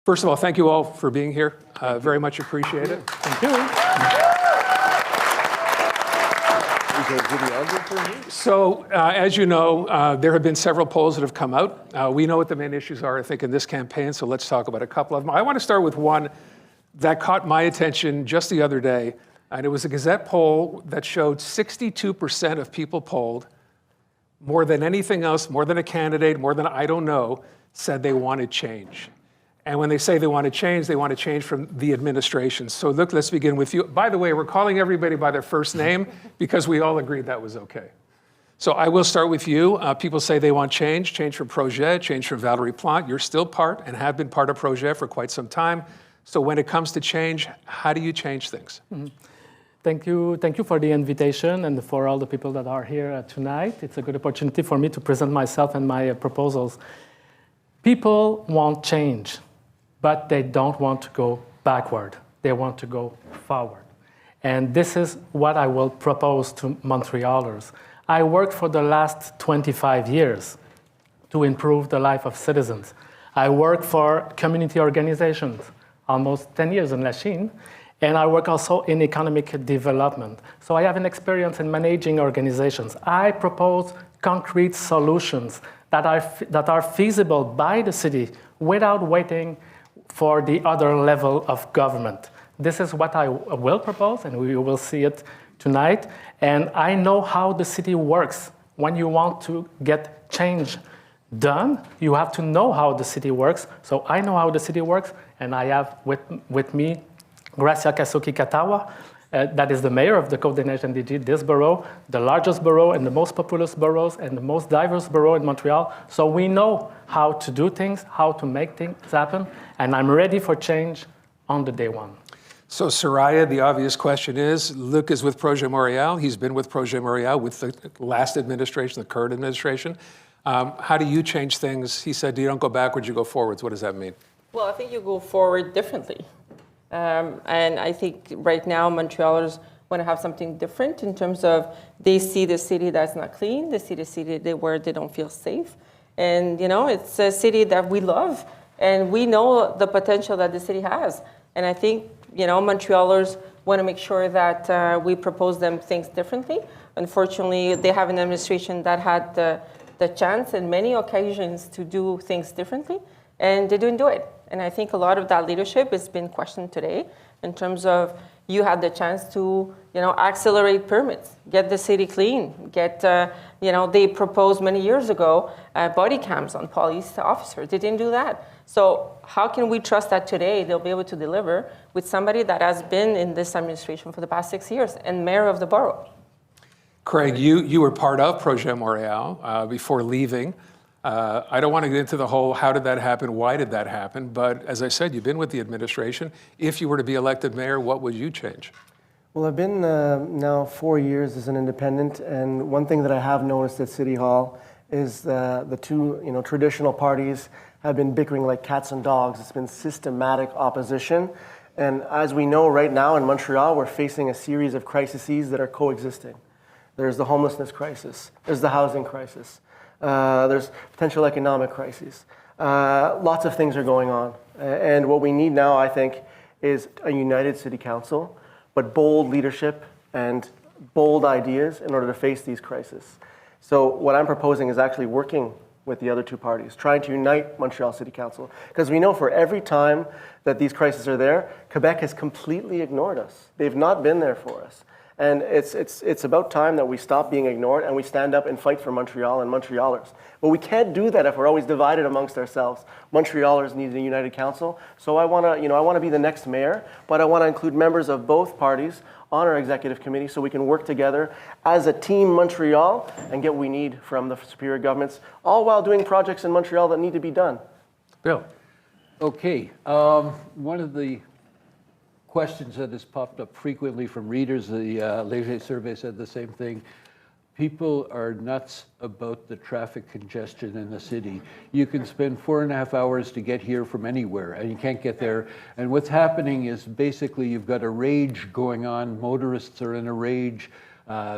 First of all, thank you all for being here. Very much appreciate it. Thank you. So, as you know, there have been several polls that have come out. We know what the main issues are, I think, in this campaign, so let's talk about a couple of them. I want to start with one that caught my attention just the other day, and it was a Gazette poll that showed 62% of people polled, more than anything else, more than a candidate, more than I don't know, said they wanted change. And when they say they want to change from the administration. So look, let's begin with you. By the way, we're calling everybody by their first name because we all agreed that was okay. So I will start with you. People say they want change from Projet, change from Valérie Plante. You're still part and have been part of Projet for quite some time. So when it comes to change, how do you change things? Mm-hmm. Thank you for the invitation and for all the people that are here tonight. It's a good opportunity for me to present myself and my proposals. People want change, but they don't want to go backward. They want to go forward. And this is what I will propose to Montrealers. I worked for the last 25 years to improve the life of citizens. I work for community organizations, almost 10 years in Lachine, and I work also in economic development. So I have an experience in managing organizations. I propose concrete solutions that are feasible by the city without waiting for the other level of government. This is what I will propose, and we will see it tonight. And I know how the city works. When you want to get change done, you have to know how the city works. So I know how the city works, and I have with me Gracia Kasuki-Katawa, that is the mayor of the Côte-des-Neiges NDG, this borough, the largest borough and the most populous boroughs and the most diverse borough in Montreal. So we know how to do things, how to make things happen, and I'm ready for change on the day one. So Soraya, the obvious question is, Luc is with Projet Montréal. He's been with Projet Montréal with the last administration, the current administration. How do you change things? He said, you don't go backwards, you go forwards. What does that mean? Well, I think you go forward differently. And I think right now Montrealers want to have something different in terms of they see the city that's not clean, they see the city where they don't feel safe. And, you know, it's a city that we love, and we know the potential that the city has. And I think, you know, Montrealers want to make sure that we propose them things differently. Unfortunately, they have an administration that had the chance in many occasions to do things differently, and they didn't do it. And I think a lot of that leadership has been questioned today in terms of you had the chance to, you know, accelerate permits, get the city clean, get, you know, they proposed many years ago body cams on police officers. They didn't do that. So how can we trust that today they'll be able to deliver with somebody that has been in this administration for the past 6 years and mayor of the borough? Craig, you were part of Projet Montréal before leaving. I don't want to get into the whole how did that happen, why did that happen, but as I said, you've been with the administration. If you were to be elected mayor, what would you change? Well, I've been now 4 years as an independent, and one thing that I have noticed at City Hall is the two, you know, traditional parties have been bickering like cats and dogs. It's been systematic opposition, and as we know right now in Montreal, we're facing a series of crises that are coexisting. There's the homelessness crisis, there's the housing crisis, there's potential economic crises. Lots of things are going on. And what we need now, I think, is a united city council, but bold leadership and bold ideas in order to face these crises. So what I'm proposing is actually working with the other two parties, trying to unite Montreal City Council. Because we know for every time that these crises are there, Quebec has completely ignored us. They've not been there for us. And it's about time that we stop being ignored and we stand up and fight for Montreal and Montrealers. But we can't do that if we're always divided amongst ourselves. Montrealers need a united council. So I want to be the next mayor, but I want to include members of both parties on our executive committee so we can work together as a team Montreal and get what we need from the superior governments, all while doing projects in Montreal that need to be done. Bill. Okay. One of the questions that has popped up frequently from readers, the Léger survey said the same thing. People are nuts about the traffic congestion in the city. You can spend 4.5 hours to get here from anywhere, and you can't get there. And what's happening is basically you've got a rage going on. Motorists are in a rage.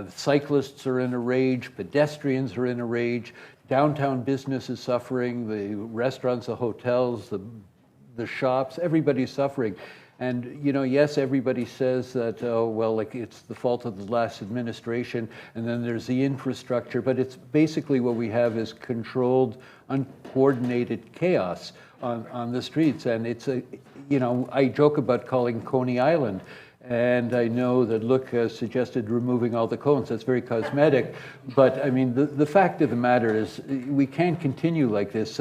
Cyclists are in a rage. Pedestrians are in a rage. Downtown business is suffering. The restaurants, the hotels, the the shops, everybody's suffering. And, you know, yes, everybody says that, oh, well, like it's the fault of the last administration, and then there's the infrastructure, but it's basically what we have is controlled, uncoordinated chaos on the streets. And it's a, you know, I joke about calling Coney Island, and I know that Luc has suggested removing all the cones. That's very cosmetic, but I mean, the fact of the matter is we can't continue like this.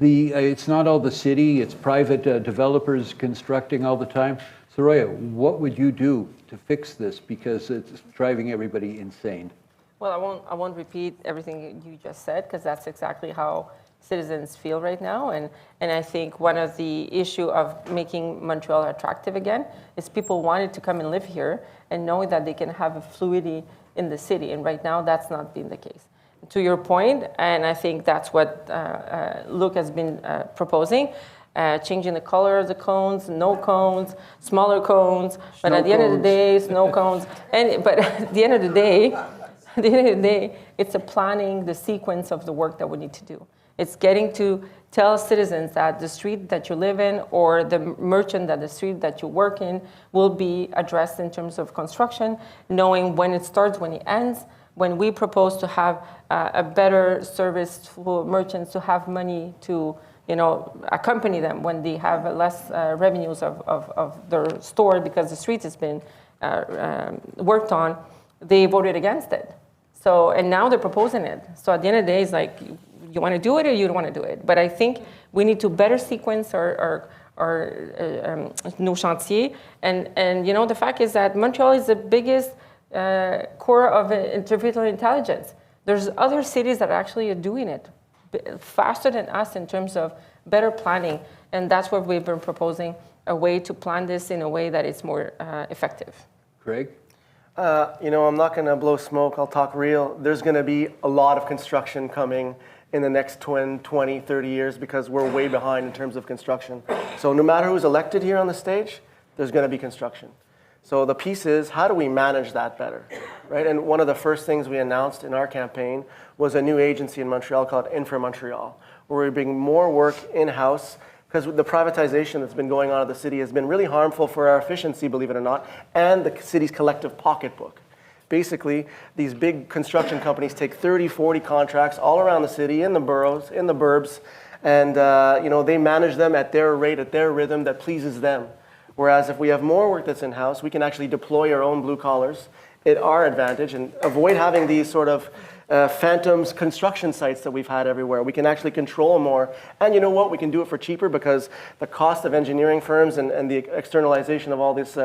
It's not all the city, it's private developers constructing all the time. Soraya, what would you do to fix this? Because it's driving everybody insane. Well, I won't repeat everything you just said, because that's exactly how citizens feel right now. And I think one of the issue of making Montreal attractive again is people wanted to come and live here and knowing that they can have a fluidity in the city. And right now, that's not been the case. To your point, and I think that's what Luc has been proposing, changing the color of the cones, no cones, smaller cones, but at the end of the day, snow cones. But at the end of the day, it's a planning, the sequence of the work that we need to do. It's getting to tell citizens that the street that you live in or the merchant that the street that you work in will be addressed in terms of construction, knowing when it starts, when it ends. When we propose to have a better service for merchants to have money to, you know, accompany them when they have less revenues of their store because the street has been worked on, they voted against it. So, and now they're proposing it. So at the end of the day, it's like, you want to do it or you don't want to do it. But I think we need to better sequence our nos chantiers. And you know, the fact is that Montreal is the biggest core of artificial intelligence. There's other cities that actually are doing it faster than us in terms of better planning, and that's what we've been proposing, a way to plan this in a way that is more effective. Greg? You know, I'm not going to blow smoke, I'll talk real. There's going to be a lot of construction coming in the next 20, 30 years because we're way behind in terms of construction. So no matter who's elected here on the stage, there's going to be construction. So the piece is, how do we manage that better, right? And one of the first things we announced in our campaign was a new agency in Montreal called Infra Montreal, where we bring more work in-house because the privatization that's been going on in the city has been really harmful for our efficiency, believe it or not, and the city's collective pocketbook. Basically, these big construction companies take 30, 40 contracts all around the city, in the boroughs, in the burbs, and you know, they manage them at their rate, at their rhythm that pleases them. Whereas if we have more work that's in-house, we can actually deploy our own blue collars at our advantage and avoid having these sort of phantoms construction sites that we've had everywhere. We can actually control more. And you know what? We can do it for cheaper because the cost of engineering firms and the externalization of all this,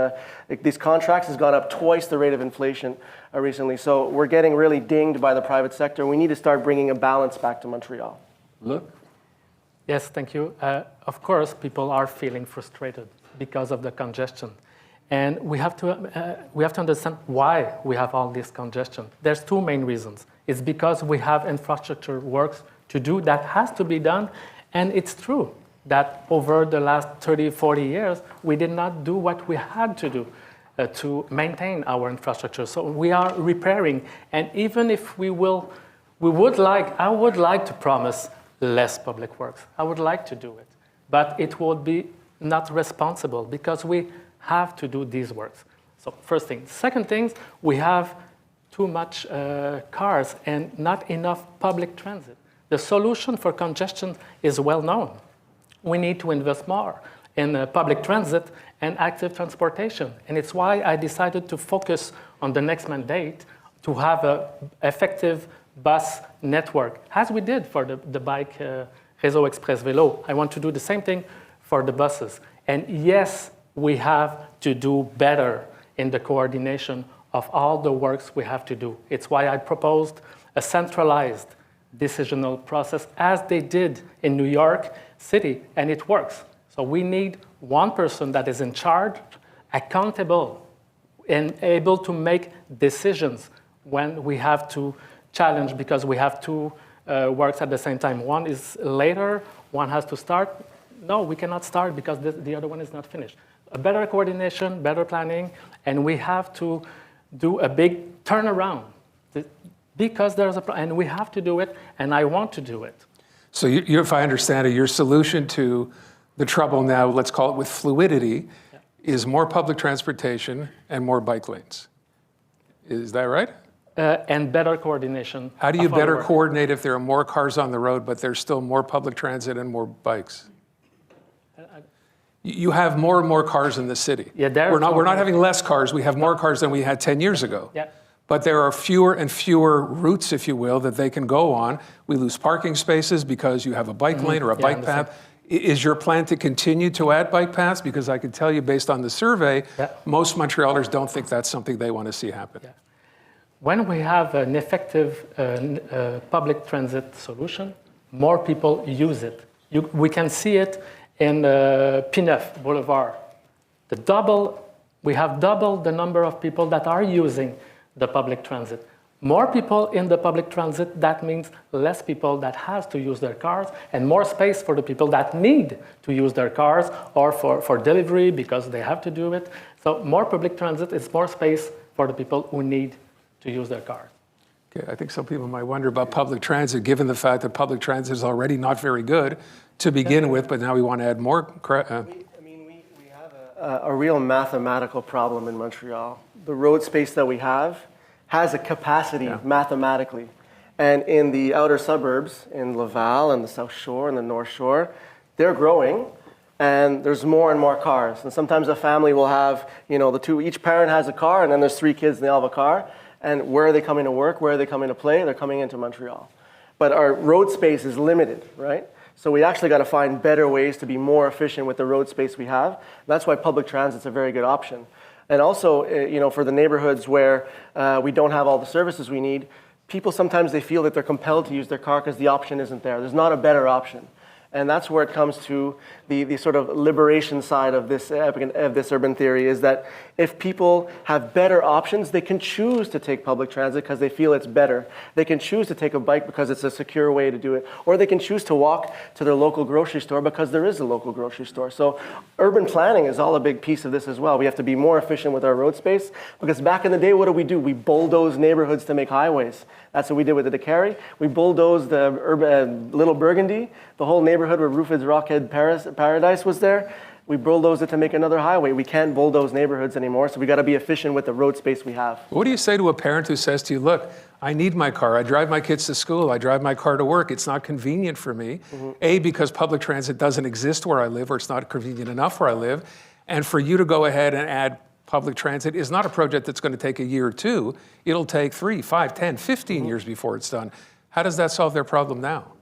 these contracts has gone up twice the rate of inflation recently. So we're getting really dinged by the private sector. We need to start bringing a balance back to Montreal. Look. Yes, thank you. Of course, people are feeling frustrated because of the congestion. And we have to understand why we have all this congestion. There's two main reasons. It's because we have infrastructure works to do that has to be done. And it's true that over the last 30, 40 years, we did not do what we had to do to maintain our infrastructure. So we are repairing. And even if I would like to promise less public works. I would like to do it. But it would be not responsible because we have to do these works. So first thing. Second thing, we have too much cars and not enough public transit. The solution for congestion is well known. We need to invest more in public transit and active transportation. And it's why I decided to focus on the next mandate to have an effective bus network, as we did for the bike Réseau Express Vélo. I want to do the same thing for the buses. And yes, we have to do better in the coordination of all the works we have to do. It's why I proposed a centralized decisional process as they did in New York City, and it works. So we need one person that is in charge, accountable, and able to make decisions when we have to challenge because we have two works at the same time. One is later, one has to start. No, we cannot start because the other one is not finished. A better coordination, better planning, and we have to do a big turnaround because there's and we have to do it, and I want to do it. So if I understand it, your solution to The trouble now, let's call it with fluidity, is more public transportation and more bike lanes. Is that right? And better coordination. How do you of our better work. coordinate if there are more cars on the road, but there's still more public transit and more bikes? You have more and more cars in the city. Yeah, there- we're not having less cars. We have more cars than we had 10 years ago. Yeah. But there are fewer and fewer routes, if you will, that they can go on. We lose parking spaces because you have a bike lane or a Yeah, I bike path. Is your plan to continue to add bike paths? Because I can tell you, based on the survey, Yeah. most Montrealers don't think that's something they want to see happen. Yeah. When we have an effective public transit solution, more people use it. We can see it in P9 Boulevard. We have doubled the number of people that are using the public transit. More people in the public transit, that means less people that have to use their cars and more space for the people that need to use their cars or for delivery because they have to do it. So more public transit is more space for the people who need to use their cars. Okay, I think some people might wonder about public transit, given the fact that public transit is already not very good to begin with, but now we want to add more. We have a real mathematical problem in Montreal. The road space that we have has a capacity mathematically. And in the outer suburbs, in Laval and the South Shore and the North Shore, they're growing and there's more and more cars. And sometimes a family will have, each parent has a car and then there's 3 kids and they all have a car. And where are they coming to work? Where are they coming to play? They're coming into Montreal. But our road space is limited, right? So we actually got to find better ways to be more efficient with the road space we have. That's why public transit's a very good option. And also, for the neighborhoods where we don't have all the services we need, people sometimes they feel that they're compelled to use their car because the option isn't there. There's not a better option. And that's where it comes to the sort of liberation side of this urban theory, is that if people have better options, they can choose to take public transit because they feel it's better. They can choose to take a bike because it's a secure way to do it. Or they can choose to walk to their local grocery store because there is a local grocery store. So urban planning is all a big piece of this as well. We have to be more efficient with our road space because back in the day, what do? We bulldoze neighborhoods to make highways. That's what we did with the DeCarry. We bulldozed the Little Burgundy, the whole neighborhood where Rufus Rockhead Paradise was there. We bulldozed it to make another highway. We can't bulldoze neighborhoods anymore, so we got to be efficient with the road space we have. What do you say to a parent who says to you, look, I need my car. I drive my kids to school. I drive my car to work. It's not convenient for me. A, because public transit doesn't exist where I live, or it's not convenient enough where I live. And for you to go ahead and add public transit is not a project that's going to take a year or two. It'll take 3, 5, 10, 15 years before it's done. How does that solve their problem now?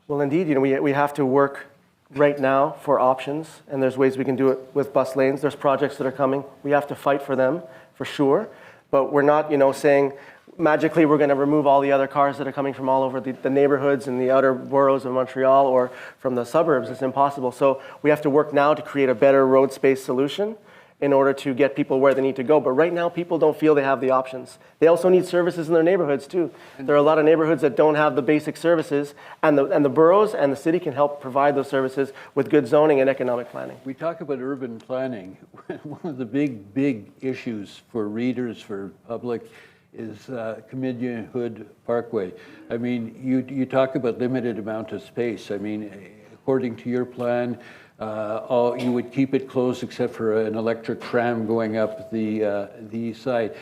Well, indeed, we have to work right now for options, and there's ways we can do it with bus lanes. There's projects that are coming. We have to fight for them, for sure. But we're not, saying magically we're going to remove all the other cars that are coming from all over the neighborhoods and the outer boroughs of Montreal or from the suburbs. It's impossible. So we have to work now to create a better road space solution in order to get people where they need to go. But right now, people don't feel they have the options. They also need services in their neighborhoods, too. There are a lot of neighborhoods that don't have the basic services, and the boroughs and the city can help provide those services with good zoning and economic planning. We talk about urban planning. One of the big issues for readers, for public, is Camillien-Houde Parkway. I mean, you talk about limited amount of space. I mean, according to your plan, you would keep it closed except for an electric tram going up the east side.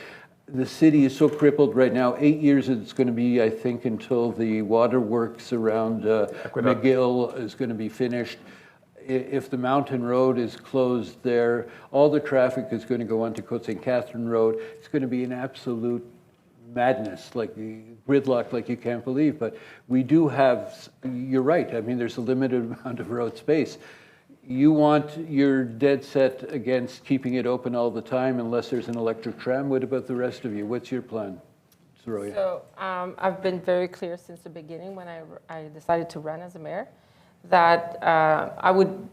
The city is so crippled right now. 8 years it's going to be, I think, until the waterworks around McGill is going to be finished. If the mountain road is closed there, all the traffic is going to go onto Côte St. Catherine Road. It's going to be an absolute madness, like gridlock, like you can't believe. But we do have, you're right, I mean, there's a limited amount of road space. You're dead set against keeping it open all the time unless there's an electric tram. What about the rest of you? What's your plan, Soraya? So I've been very clear since the beginning when I decided to run as a mayor that I would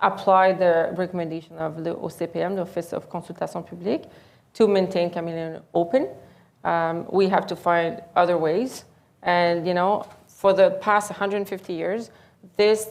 apply the recommendation of the OCPM, the Office of Consultation Publique, to maintain Camillien open. We have to find other ways. And, for the past 150 years,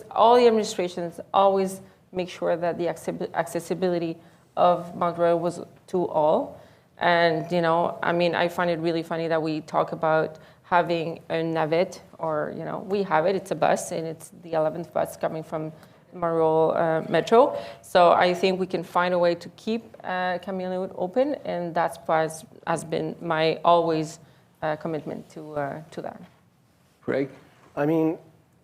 all the administrations always make sure that the accessibility of Montreal was to all. And, I find it really funny that we talk about having a navette or, we have it, it's a bus, and it's the 11th bus coming from Montreal Metro. So I think we can find a way to keep Camillien-Houde open, and that's has been my always commitment to that. Craig? I mean,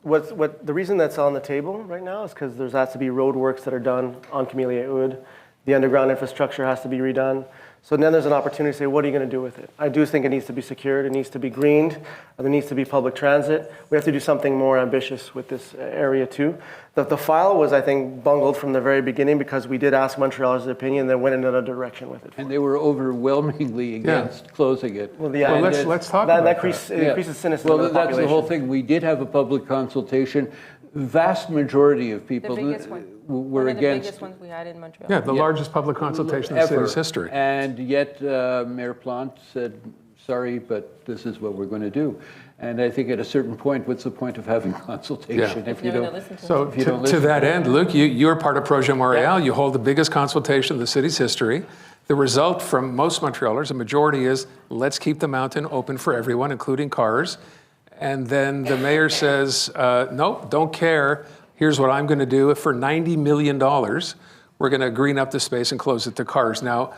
what the reason that's on the table right now is because there has to be road works that are done on Camillien-Houde. The underground infrastructure has to be redone. So then there's an opportunity to say, what are you going to do with it? I do think it needs to be secured, it needs to be greened, there needs to be public transit. We have to do something more ambitious with this area too. The file was, I think, bungled from the very beginning because we did ask Montrealers' opinion and then went in another direction with it. And they were overwhelmingly against closing it. Well, yeah, let's talk about that. Increases cynicism Well, in the that's population. the whole thing. We did have a public consultation. Vast majority of people The biggest one. were One of the against. biggest ones we had in Montreal. Yeah, the largest public consultation in the city's history. And yet Mayor Plante said, sorry, but this is what we're going to do. And I think at a certain point, what's the point of having consultation if you You're gonna don't? listen to So If you don't to listen that to end, Luc, you're part of Projet Montreal. You hold the biggest consultation in the city's history. The result from most Montrealers, a majority is, let's keep the mountain open for everyone, including cars. And then the mayor says, nope, don't care. Here's what I'm going to do. For $90 million, we're going to green up the space and close it to cars. Now,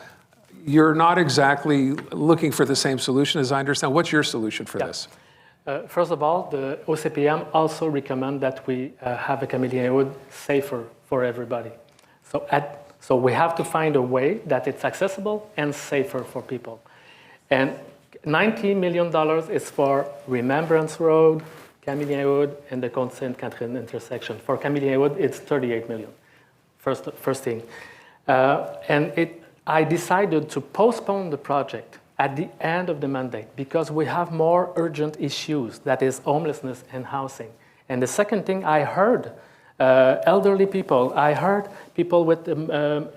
you're not exactly looking for the same solution, as I understand. What's your solution for this? First of all, the OCPM also recommend that we have a Camillien-Houde safer for everybody. So we have to find a way that it's accessible and safer for people. And $90 million is for Remembrance Road, Camillien-Houde, and the Côte Sainte Catherine intersection. For Camillien-Houde, it's $38 million. First thing. I decided to postpone the project at the end of the mandate because we have more urgent issues, that is homelessness and housing. And the second thing, I heard elderly people, I heard people with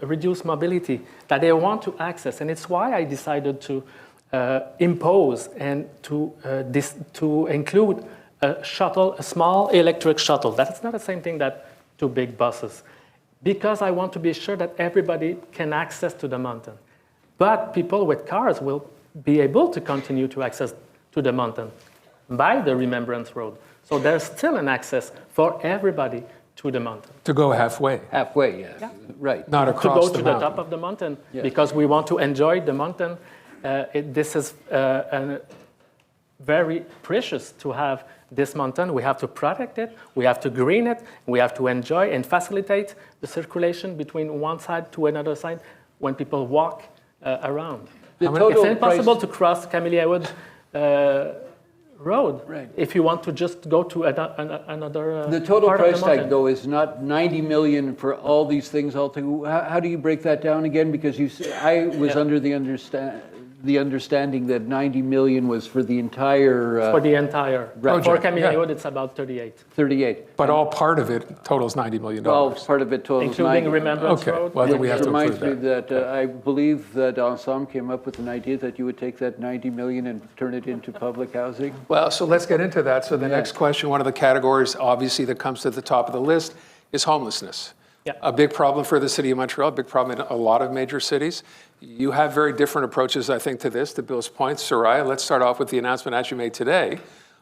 reduced mobility that they want to access, and it's why I decided to impose and to include a shuttle, a small electric shuttle. That's not the same thing that two big buses, because I want to be sure that everybody can access to the mountain. But people with cars will be able to continue to access to the mountain by the Remembrance Road. So there's still an access for everybody to the mountain. To go halfway, Halfway, yeah. Right. not To across go the to the mountain. top of the mountain, Yes. because we want to enjoy the mountain. This is very precious to have this mountain. We have to protect it, we have to green it, we have to enjoy and facilitate the circulation between one side to another side when people walk around. The It's total impossible price- to cross Camillien-Houde Road Right. if you want to just go to another The total part of price the tag, mountain. though, is not 90 million for all these things all together. How do you break that down again? Because I was under the understanding that 90 million was for the entire For the entire. Project, For Camillien-Houde, yeah. it's about 38. 38. But all part of it totals $90 million. Well, part of it totals Including 90. Remembrance Okay, Road. well, then we have It to reminds include me that. that I believe that Ensemble came up with an idea that you would take that 90 million and turn it into public housing. Well, so let's get into that. So the next question, one of the categories, obviously, that comes to the top of the list is homelessness. Yeah. A big problem for the city of Montreal, a big problem in a lot of major cities. You have very different approaches, I think, to this, to Bill's point. Soraya, let's start off with the announcement that you made today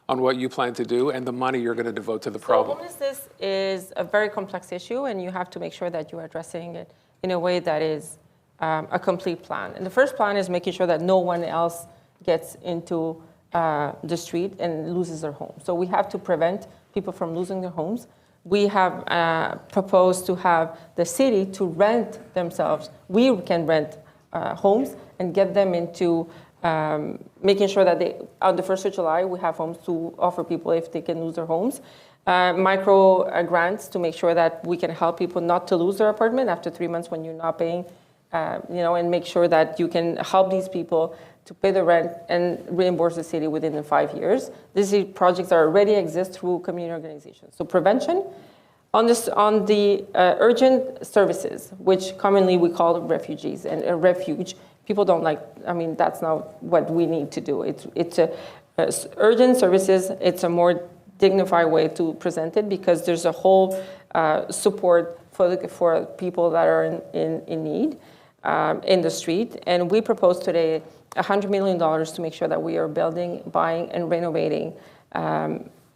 on what you plan to do and the money you're going to devote to the problem. Homelessness is a very complex issue, and you have to make sure that you are addressing it in a way that is a complete plan. And the first plan is making sure that no one else gets into the street and loses their home. So we have to prevent people from losing their homes. We have proposed to have the city to rent themselves. We can rent homes and get them into making sure that they, on the 1st of July, we have homes to offer people if they can lose their homes. Micro grants to make sure that we can help people not to lose their apartment after 3 months when you're not paying, and make sure that you can help these people to pay the rent and reimburse the city within the 5 years. These projects are already exist through community organizations. So prevention. On the urgent services, which commonly we call refugees and a refuge, people don't like, that's not what we need to do. It's urgent services, it's a more dignified way to present it because there's a whole support for people that are in need in the street. And we propose today $100 million to make sure that we are building, buying, and renovating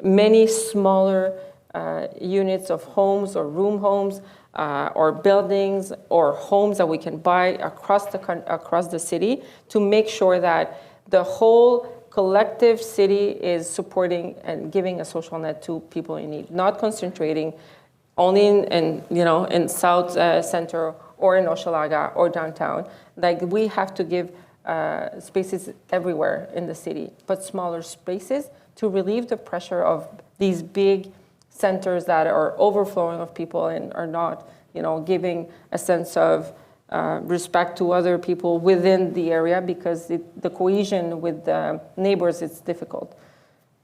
many smaller units of homes or room homes or buildings or homes that we can buy across the city to make sure that the whole collective city is supporting and giving a social net to people in need, not concentrating only in South Centre or in Hochelaga or downtown. Like, we have to give spaces everywhere in the city, but smaller spaces to relieve the pressure of these big centers that are overflowing of people and are not, giving a sense of respect to other people within the area, because the cohesion with the neighbors is difficult.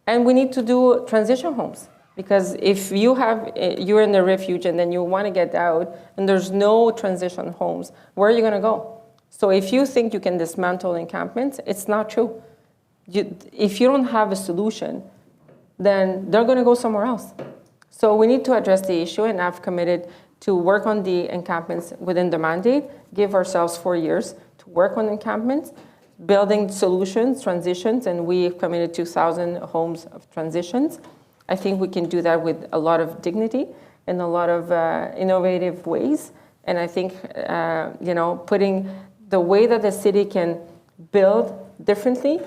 And we need to do transition homes, because if you're in the refuge and then you want to get out and there's no transition homes, where are you going to go? So if you think you can dismantle encampments, it's not true. If you don't have a solution, then they're going to go somewhere else. So we need to address the issue, and I've committed to work on the encampments within the mandate, give ourselves 4 years to work on encampments, building solutions, transitions, and we've committed 2,000 homes of transitions. I think we can do that with a lot of dignity and a lot of innovative ways. And I think, putting the way that the city can build differently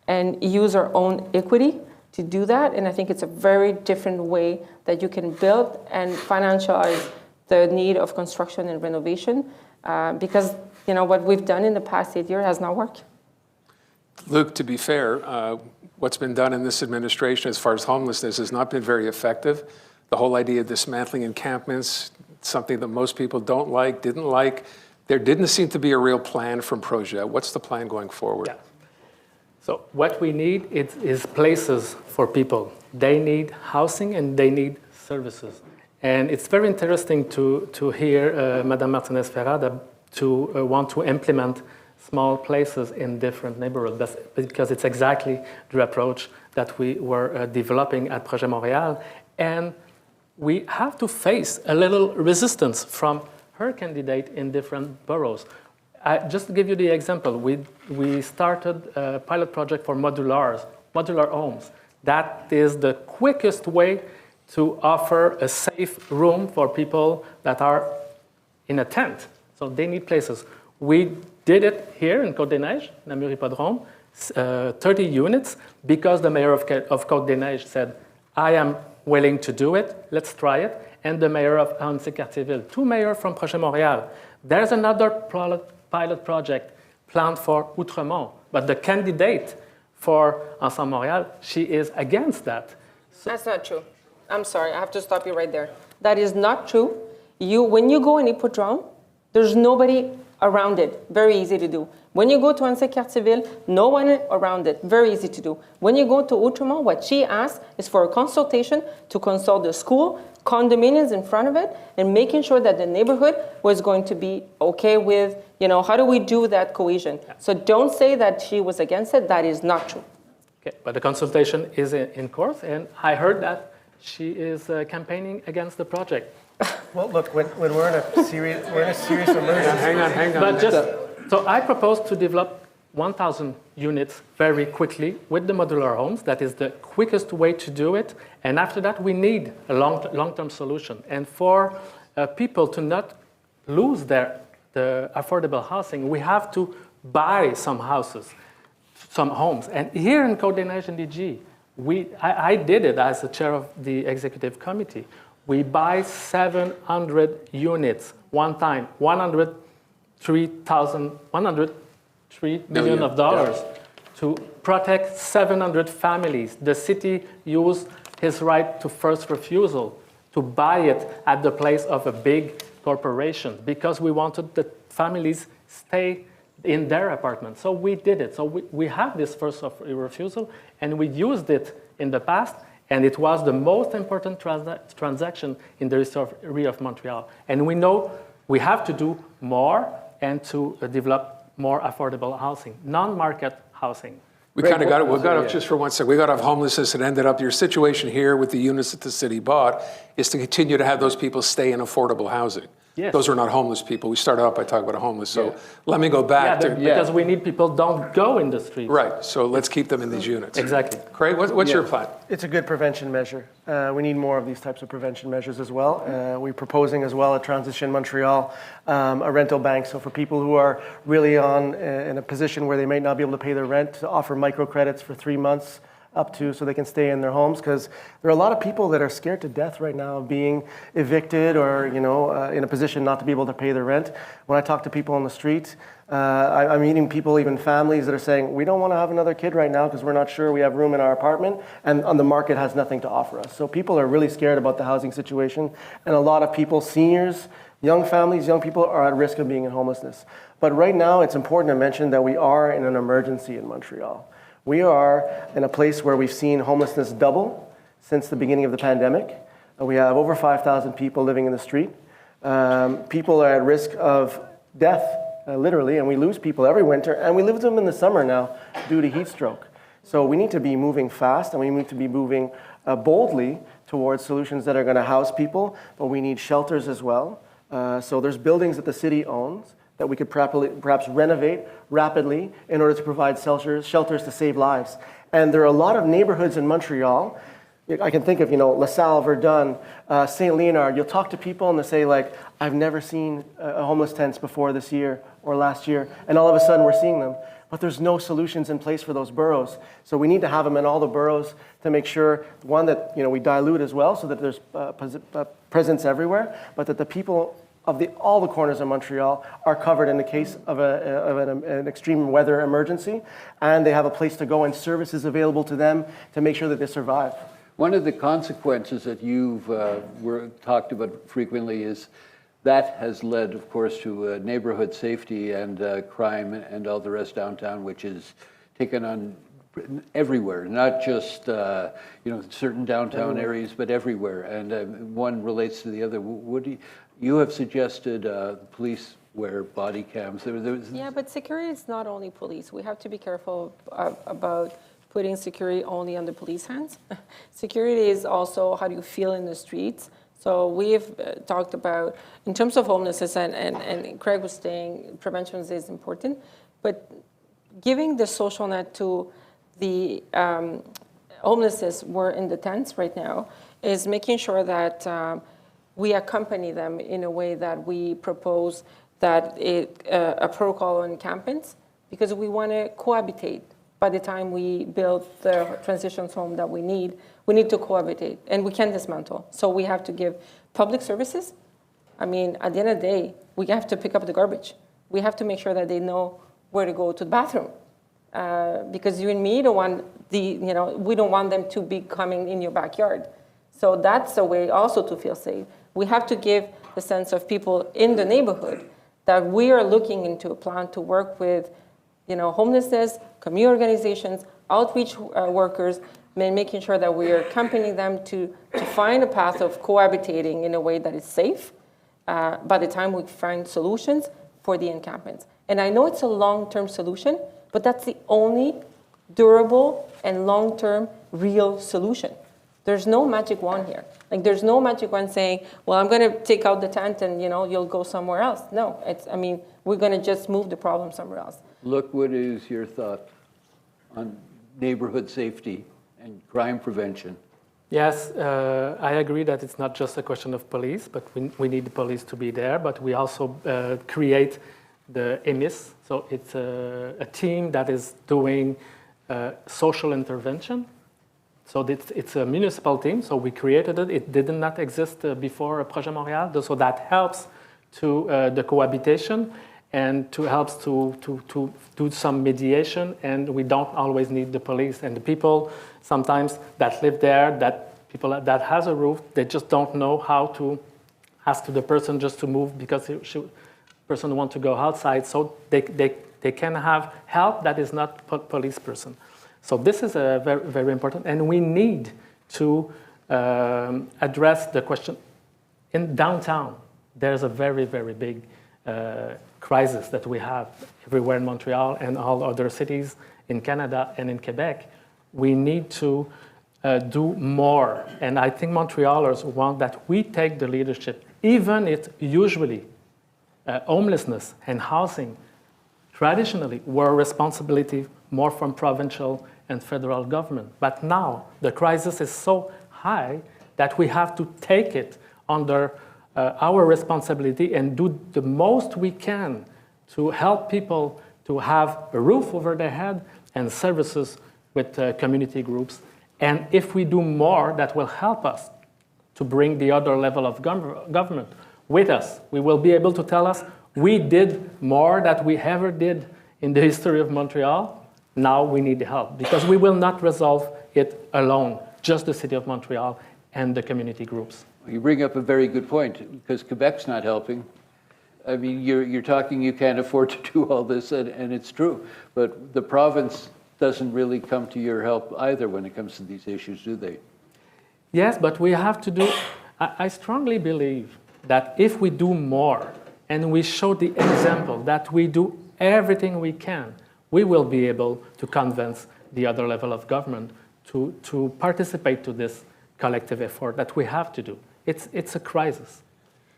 and use our own equity to do that. And I think it's a very different way that you can build and financialize the need of construction and renovation, because what we've done in the past 8 years has not worked. Luc, to be fair, what's been done in this administration as far as homelessness has not been very effective. The whole idea of dismantling encampments, something that most people didn't like. There didn't seem to be a real plan from Projet. What's the plan going forward? Yeah. So what we need is places for people. They need housing and they need services. And it's very interesting to hear Madame Martinez Ferrada to want to implement small places in different neighborhoods, because it's exactly the approach that we were developing at Projet Montréal. And we have to face a little resistance from her candidate in different boroughs. Just to give you the example, we started a pilot project for modular homes. That is the quickest way to offer a safe room for people that are in a tent. So they need places. We did it here in Côte-des-Neiges, Namur Hippodrome, 30 units, because the mayor of Côte-des-Neiges said, I am willing to do it, let's try it. And the mayor of Annecy-Cartierville, 2 mayors from Projet Montréal. There's another pilot project planned for Outremont, but the candidate for Ensemble Montréal, she is against that. So that's not true. I'm sorry, I have to stop you right there. That is not true. When you go in Hippodrome, there's nobody around it. Very easy to do. When you go to Annecy-Cartierville, no one around it. Very easy to do. When you go to Outremont, what she asked is for a consultation to consult the school, condominiums in front of it, and making sure that the neighborhood was going to be okay with, how do we do that cohesion? Yeah. So don't say that she was against it. That is not true. Okay, but the consultation is in course, and I heard that she is campaigning against the project. Well, look, when we're in a serious emergency. Hang on. But so I propose to develop 1,000 units very quickly with the modular homes. That is the quickest way to do it. And after that, we need a long-term solution. And for people to not lose the affordable housing, we have to buy some houses, some homes. And here in Côte-des-Neiges and DG, I did it as the chair of the executive committee. We buy 700 units one time, $103 million of dollars to protect 700 families. The city used his right to first refusal to buy it at the place of a big corporation because we wanted the families stay in their apartments. So we did it. So we have this first of refusal, and we used it in the past, and it was the most important transaction in the history of Montreal. And we know we have to do more and to develop more affordable housing, non-market housing. We kind of got it. We got up just for 1 second. We got off homelessness and ended up. Your situation here with the units that the city bought is to continue to have those people stay in affordable housing. Yes. Those are not homeless people. We started out by talking about a homeless. So let me go back to because we need people don't go in the streets. right. So let's keep them in these units. Exactly. Craig, what's your plan? It's a good prevention measure. We need more of these types of prevention measures as well. We're proposing as well at Transition Montreal a rental bank. So for people who are really in a position where they might not be able to pay their rent, to offer microcredits for 3 months up to so they can stay in their homes, because there are a lot of people that are scared to death right now of being evicted or in a position not to be able to pay their rent. When I talk to people on the street, I'm meeting people, even families, that are saying, we don't want to have another kid right now because we're not sure we have room in our apartment, and on the market has nothing to offer us. So people are really scared about the housing situation, and a lot of people, seniors, young families, young people, are at risk of being in homelessness. But right now, it's important to mention that we are in an emergency in Montreal. We are in a place where we've seen homelessness double since the beginning of the pandemic. We have over 5,000 people living in the street. People are at risk of death, literally, and we lose people every winter, and we lose them in the summer now due to heat stroke. So we need to be moving fast, and we need to be moving boldly towards solutions that are going to house people, but we need shelters as well. So there's buildings that the city owns that we could perhaps renovate rapidly in order to provide shelters to save lives. And there are a lot of neighborhoods in Montreal. I can think of, LaSalle, Verdun, St. Leonard. You'll talk to people and they'll say, like, I've never seen homeless tents before this year or last year. And all of a sudden we're seeing them. But there's no solutions in place for those boroughs. So we need to have them in all the boroughs to make sure, one, that we dilute as well so that there's presence everywhere, but that the people of all the corners of Montreal are covered in the case of an extreme weather emergency, and they have a place to go and services available to them to make sure that they survive. One of the consequences that you've talked about frequently is that has led, of course, to neighborhood safety and crime and all the rest downtown, which is taken on everywhere, not just certain downtown areas, but everywhere. And one relates to the other. You have suggested police wear body cams. Yeah, but security is not only police. We have to be careful about putting security only on the police hands. Security is also how do you feel in the streets. So we've talked about, in terms of homelessness, and Craig was saying prevention is important, but giving the social net to the homelessness who are in the tents right now is making sure that we accompany them in a way that we propose that a protocol on campus, because we want to cohabitate. By the time we build the transitions home that we need to cohabitate, and we can't dismantle. So we have to give public services. I mean, at the end of the day, we have to pick up the garbage. We have to make sure that they know where to go to the bathroom. Because you and me don't want we don't want them to be coming in your backyard. So that's a way also to feel safe. We have to give the sense of people in the neighborhood that we are looking into a plan to work with, homelessness, community organizations, outreach workers, and making sure that we are accompanying them to find a path of cohabitating in a way that is safe by the time we find solutions for the encampments. And I know it's a long-term solution, but that's the only durable and long-term real solution. There's no magic wand here. Like, there's no magic wand saying, well, I'm going to take out the tent and, you'll go somewhere else. No, we're going to just move the problem somewhere else. Look, what is your thought on neighborhood safety and crime prevention? Yes, I agree that it's not just a question of police, but we need the police to be there, but we also create the EMIS. So it's a team that is doing social intervention. So it's a municipal team, so we created it. It did not exist before Projet Montréal, so that helps to the cohabitation and helps to do some mediation, and we don't always need the police. And the people sometimes that live there, that has a roof, they just don't know how to ask the person just to move because the person wants to go outside, so they can have help that is not police person. So this is very, very important, and we need to address the question. In downtown, there's a very, very big crisis that we have everywhere in Montreal and all other cities in Canada and in Quebec. We need to do more, and I think Montrealers want that we take the leadership even it usually homelessness and housing traditionally were responsibility more from provincial and federal government. But now the crisis is so high that we have to take it under our responsibility and do the most we can to help people to have a roof over their head and services with community groups. And if we do more, that will help us to bring the other level of government with us. We will be able to tell us, we did more than we ever did in the history of Montreal. Now we need help, because we will not resolve it alone, just the City of Montreal and the community groups. You bring up a very good point, because Quebec's not helping. I mean, you're talking you can't afford to do all this, and it's true. But the province doesn't really come to your help either when it comes to these issues, do they? Yes, but we have to do, I strongly believe that if we do more and we show the example that we do everything we can, we will be able to convince the other level of government to participate to this collective effort that we have to do. It's a crisis.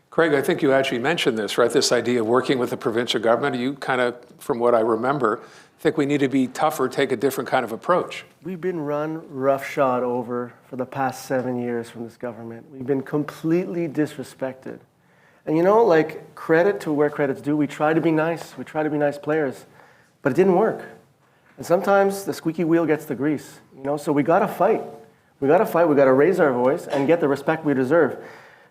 Craig, I think you actually mentioned this, right? This idea of working with the provincial government. You kind of, from what I remember, think we need to be tougher, take a different kind of approach. We've been run roughshod over for the past 7 years from this government. We've been completely disrespected. And you know, like, credit to where credit's due. We try to be nice. We try to be nice players. But it didn't work. And sometimes the squeaky wheel gets the grease. You know, so we got to fight. We got to fight. We got to raise our voice and get the respect we deserve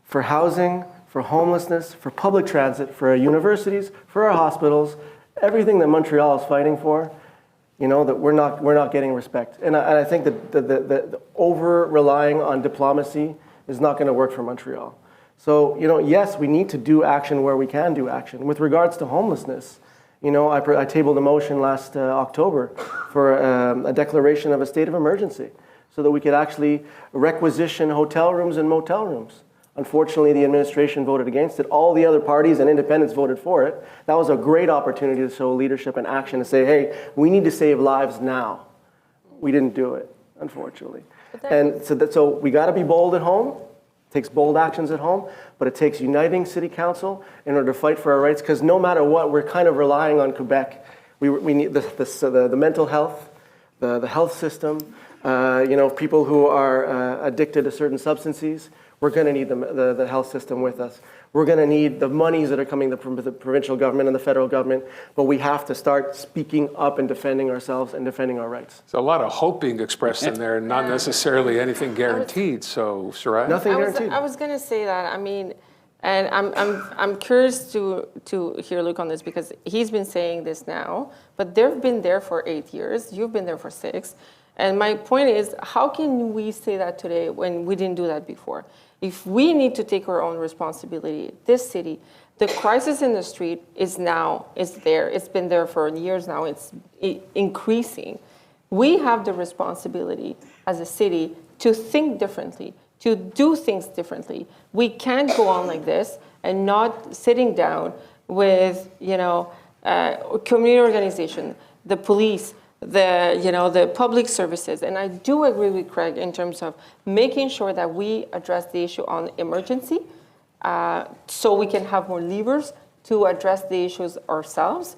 for housing, for homelessness, for public transit, for our universities, for our hospitals, everything that Montreal is fighting for. You know, that we're not getting respect. And I think that the over relying on diplomacy is not going to work for Montreal. So, you know, yes, we need to do action where we can do action. With regards to homelessness, you know, I tabled a motion last October for a declaration of a state of emergency so that we could actually requisition hotel rooms and motel rooms. Unfortunately, the administration voted against it. All the other parties and independents voted for it. That was a great opportunity to show leadership and action to say, hey, we need to save lives now. We didn't do it, unfortunately. And so we got to be bold at home. It takes bold actions at home, but it takes uniting City Council in order to fight for our rights, because no matter what, we're kind of relying on Quebec. We need the mental health, the health system, you know, people who are addicted to certain substances. We're going to need the health system with us. We're going to need the monies that are coming from the provincial government and the federal government, but we have to start speaking up and defending ourselves and defending our rights. So a lot of hope being expressed in there, not necessarily anything guaranteed. So, Soraya? Nothing guaranteed. I was going to say that. I mean, and I'm curious to hear Luc on this, because he's been saying this now, but they've been there for 8 years. You've been there for 6. And my point is, how can we say that today when we didn't do that before? If we need to take our own responsibility, this city, the crisis in the street is there. It's been there for years now. It's increasing. We have the responsibility as a city to think differently, to do things differently. We can't go on like this and not sitting down with, you know, community organization, the police, the public services. And I do agree with Craig in terms of making sure that we address the issue on emergency, so we can have more levers to address the issues ourselves,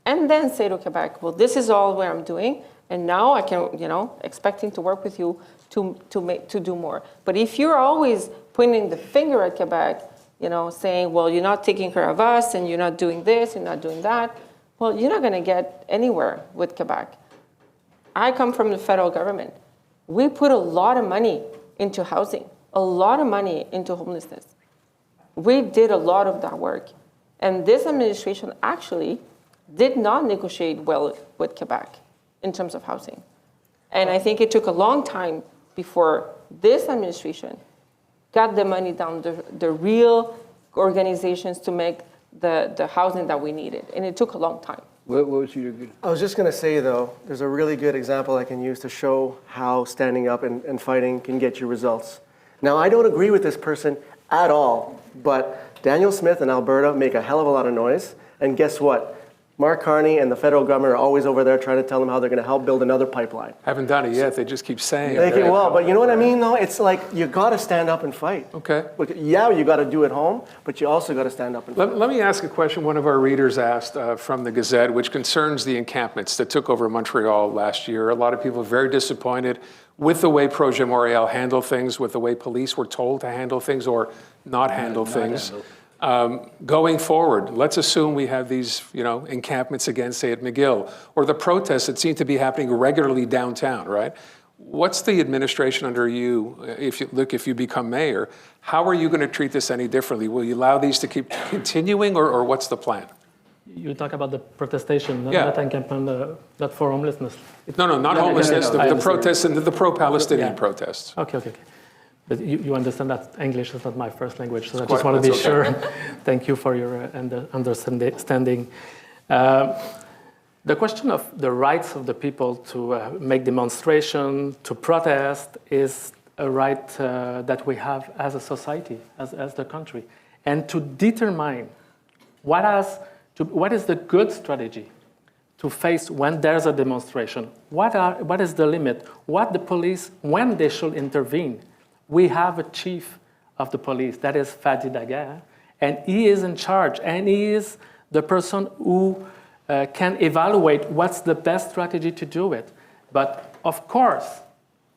and then say to Quebec, well, this is all what I'm doing, and now I can, you know, expecting to work with you to do more. But if you're always pointing the finger at Quebec, you know, saying, well, you're not taking care of us, and you're not doing this, you're not doing that, well, you're not going to get anywhere with Quebec. I come from the federal government. We put a lot of money into housing, a lot of money into homelessness. We did a lot of that work. And this administration actually did not negotiate well with Quebec in terms of housing. And I think it took a long time before this administration got the money down the real organizations to make the housing that we needed. And it took a long time. What was your good? I was just going to say, though, there's a really good example I can use to show how standing up and fighting can get you results. Now, I don't agree with this person at all, but Daniel Smith and Alberta make a hell of a lot of noise. And guess what? Mark Carney and the federal government are always over there trying to tell them how they're going to help build another pipeline. Haven't done it yet. They just keep saying They it. can, well, but you know what I mean, though? It's like you got to stand up and fight. Okay. Look, yeah, you got to do it home, but you also got to stand up and fight. Let me ask a question one of our readers asked from the Gazette, which concerns the encampments that took over Montreal last year. A lot of people are very disappointed with the way Projet Montréal handled things, with the way police were told to handle things or not handle things. Going forward, let's assume we have these, encampments again, say at McGill, or the protests that seem to be happening regularly downtown, right? What's the administration under you, if you become mayor, how are you going to treat this any differently? Will you allow these to keep continuing, or what's the plan? You talk about the protestation, Yeah. not encampment, not for homelessness. No, not homelessness, I the understand. protests and the pro-Palestinian Yeah. protests. Okay. But you understand that English is not my first language, so I quite- just want to be that's okay. sure. Thank you for your understanding. The question of the rights of the people to make demonstration, to protest, is a right that we have as a society, as the country. And to determine what is the good strategy to face when there's a demonstration, what is the limit, what the police, when they should intervene. We have a chief of the police, that is Fadi Daguerre, and he is in charge, and he is the person who can evaluate what's the best strategy to do it. But of course,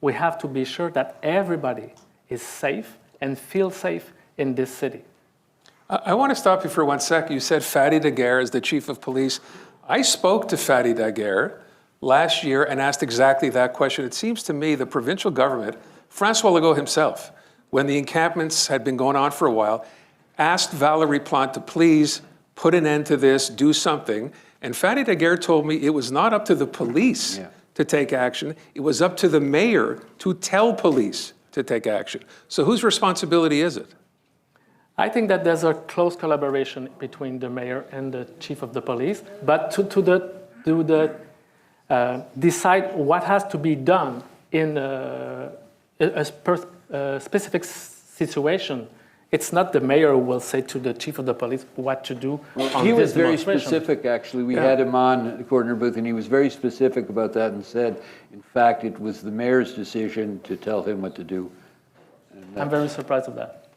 we have to be sure that everybody is safe and feels safe in this city. I want to stop you for 1 second. You said Fadi Daguerre is the chief of police. I spoke to Fadi Daguerre last year and asked exactly that question. It seems to me the provincial government, François Legault himself, when the encampments had been going on for a while, asked Valérie Plante to please put an end to this, do something. And Fadi Daguerre told me it was not up to the police to take action. It was up to the mayor to tell police to take action. So whose responsibility is it? I think that there's a close collaboration between the mayor and the chief of the police, but to decide what has to be done in a specific situation, it's not the mayor who will say to the chief of the police what to do on He this was very demonstration. specific, actually. We had him on the corner booth, and he was very specific about that and said, in fact, it was the mayor's decision to tell him what to do. I'm very surprised of that.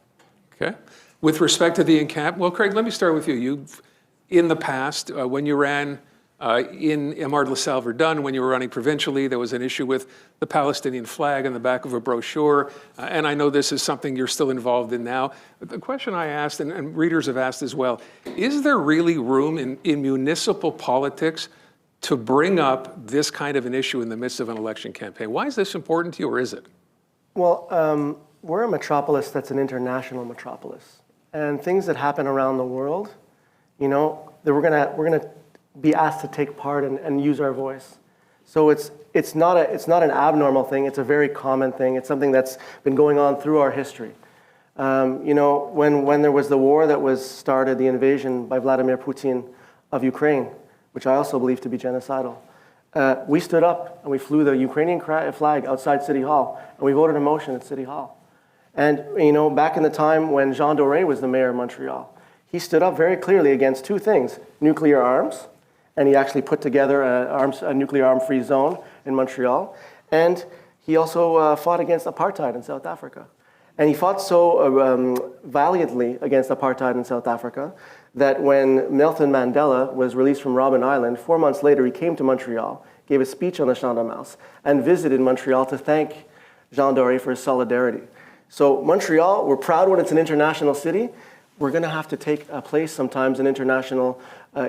Okay. With respect to the encampment, well, Craig, let me start with you. You've, in the past, when you ran in Amard-LaSalle Verdun, when you were running provincially, there was an issue with the Palestinian flag on the back of a brochure. And I know this is something you're still involved in now. But the question I asked, and readers have asked as well, is there really room in municipal politics to bring up this kind of an issue in the midst of an election campaign? Why is this important to you, or is it? Well, we're a metropolis that's an international metropolis. And things that happen around the world, that we're gonna be asked to take part and use our voice. So it's not an abnormal thing. It's a very common thing. It's something that's been going on through our history. When there was the war that was started, the invasion by Vladimir Putin of Ukraine, which I also believe to be genocidal, we stood up and we flew the Ukrainian flag outside City Hall, and we voted a motion at City Hall. And back in the time when Jean Doré was the mayor of Montreal, he stood up very clearly against two things: nuclear arms, and he actually put together a nuclear arm-free zone in Montreal. And he also fought against apartheid in South Africa. And he fought so valiantly against apartheid in South Africa that when Nelson Mandela was released from Robben Island, 4 months later he came to Montreal, gave a speech on the Champ de Mars, and visited Montreal to thank Jean Doré for his solidarity. So Montreal, we're proud when it's an international city. We're going to have to take a place sometimes in international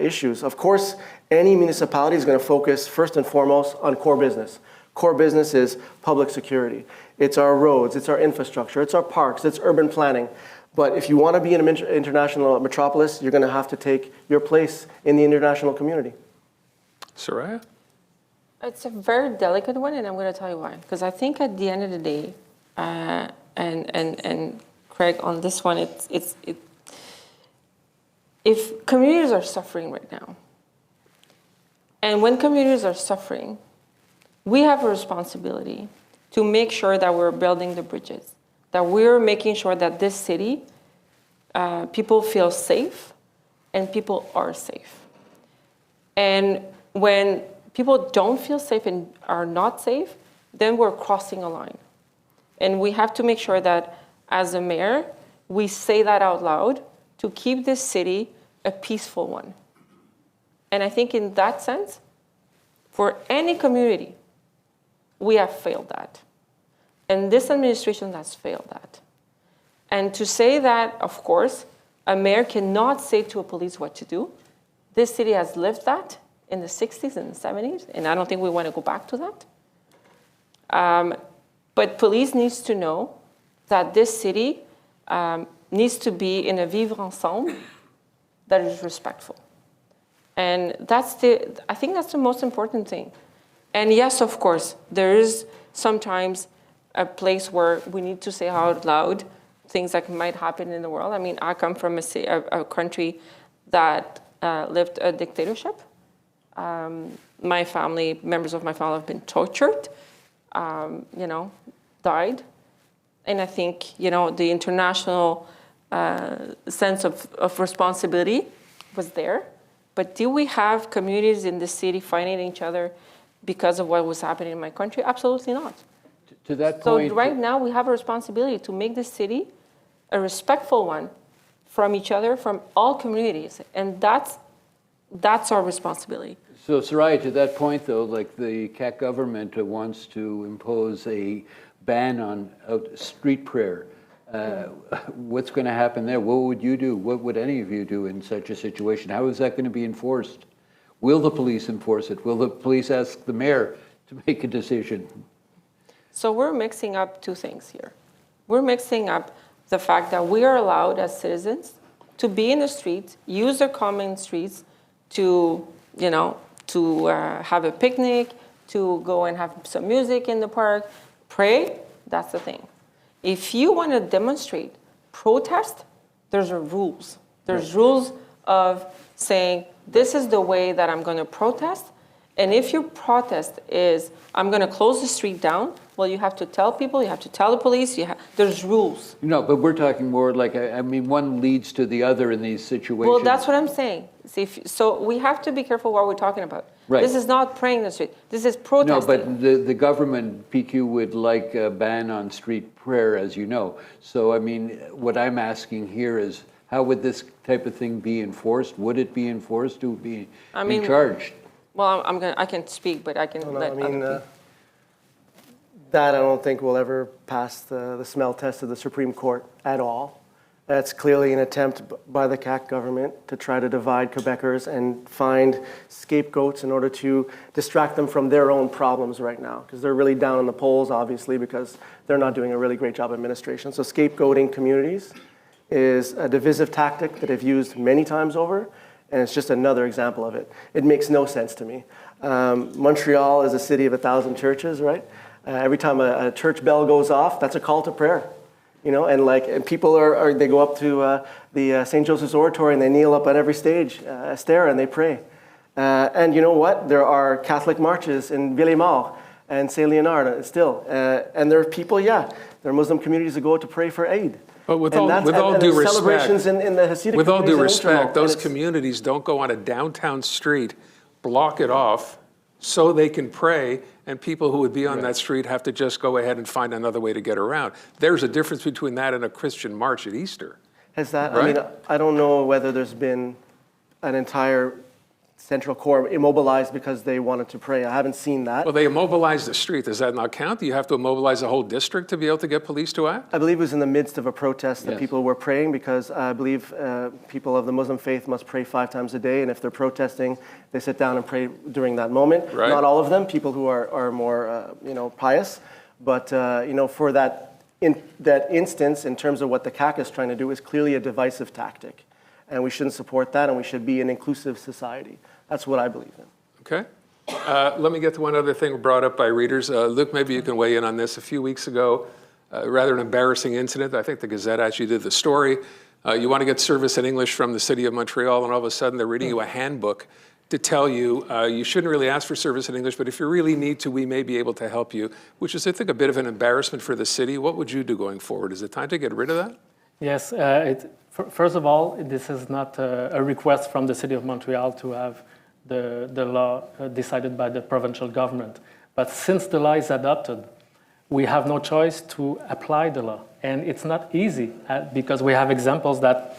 issues. Of course, any municipality is going to focus first and foremost on core business. Core business is public security. It's our roads, it's our infrastructure, it's our parks, it's urban planning. But if you want to be an international metropolis, you're going to have to take your place in the international community. Soraya? It's a very delicate one, and I'm going to tell you why. Because I think at the end of the day, and Craig, on this one, if communities are suffering right now, and when communities are suffering, we have a responsibility to make sure that we're building the bridges, that we're making sure that this city, people feel safe, and people are safe. And when people don't feel safe and are not safe, then we're crossing a line. And we have to make sure that as a mayor, we say that out loud to keep this city a peaceful one. And I think in that sense, for any community, we have failed that. And this administration has failed that. And to say that, of course, a mayor cannot say to a police what to do. This city has lived that in the 60s and the 70s, and I don't think we want to go back to that. But police needs to know that this city needs to be in a vivre ensemble that is respectful. And I think that's the most important thing. And yes, of course, there is sometimes a place where we need to say out loud things that might happen in the world. I mean, I come from a country that lived a dictatorship. My family, members of my family have been tortured, died. And I think, the international sense of responsibility was there. But do we have communities in the city fighting each other because of what was happening in my country? Absolutely not. To that point, So right now we have a responsibility to make this city a respectful one from each other, from all communities. And that's our responsibility. So Soraya, to that point though, like the CAC government wants to impose a ban on street prayer. What's going to happen there? What would you do? What would any of you do in such a situation? How is that going to be enforced? Will the police enforce it? Will the police ask the mayor to make a decision? So we're mixing up two things here. We're mixing up the fact that we are allowed as citizens to be in the streets, use the common streets to have a picnic, to go and have some music in the park, pray. That's the thing. If you want to demonstrate, protest, there's rules. There's rules of saying, this is the way that I'm going to protest. And if your protest is, I'm going to close the street down, well, you have to tell people, you have to tell the police, there's rules. No, but we're talking more like, one leads to the other in these situations. Well, that's what I'm saying. So we have to be careful what we're talking about. Right. This is not praying in the street. This is protesting. No, but the government, PQ, would like a ban on street prayer, as you know. So, what I'm asking here is, how would this type of thing be enforced? Would it be enforced? Who would be in charge? Well, I can speak, but I can let other people. That I don't think will ever pass the smell test of the Supreme Court at all. That's clearly an attempt by the CAC government to try to divide Quebecers and find scapegoats in order to distract them from their own problems right now, because they're really down in the polls, obviously, because they're not doing a really great job of administration. So scapegoating communities is a divisive tactic that I've used many times over, and it's just another example of it. It makes no sense to me. Montreal is a city of 1,000 churches, right? Every time a church bell goes off, that's a call to prayer. And people they go up to the St. Joseph's Oratory and they kneel up at every stair and they pray. And you know what? There are Catholic marches in Villemort and Saint Leonard still. And there are people, there are Muslim communities that go out to pray for Eid. But with all due respect, celebrations in the Hasidic with all due communities in respect, Intermont, those communities don't go on a downtown street, block it off, so they can pray, and people who would be on that street have to just go ahead and find another way to get around. There's a difference between that and a Christian march at Easter. Has that? Right? I don't know whether there's been an entire Central Core immobilized because they wanted to pray. I haven't seen that. Well, they immobilized the street. Does that not count? Do you have to immobilize the whole district to be able to get police to act? I believe it was in the midst of a protest that people were praying, because I believe people of the Muslim faith must pray 5 times a day, and if they're protesting, they sit down and pray during that moment. Right. Not all of them, people who are more pious, but for that instance, in terms of what the CAC is trying to do, is clearly a divisive tactic, and we shouldn't support that, and we should be an inclusive society. That's what I believe in. Okay. Let me get to one other thing brought up by readers. Luke, maybe you can weigh in on this. A few weeks ago, rather an embarrassing incident. I think the Gazette actually did the story. You want to get service in English from the city of Montreal, and all of a sudden they're reading you a handbook to tell you you shouldn't really ask for service in English, but if you really need to, we may be able to help you, which is, I think, a bit of an embarrassment for the city. What would you do going forward? Is it time to get rid of that? Yes. First of all, this is not a request from the city of Montreal to have the law decided by the provincial government. But since the law is adopted, we have no choice to apply the law. And it's not easy because we have examples that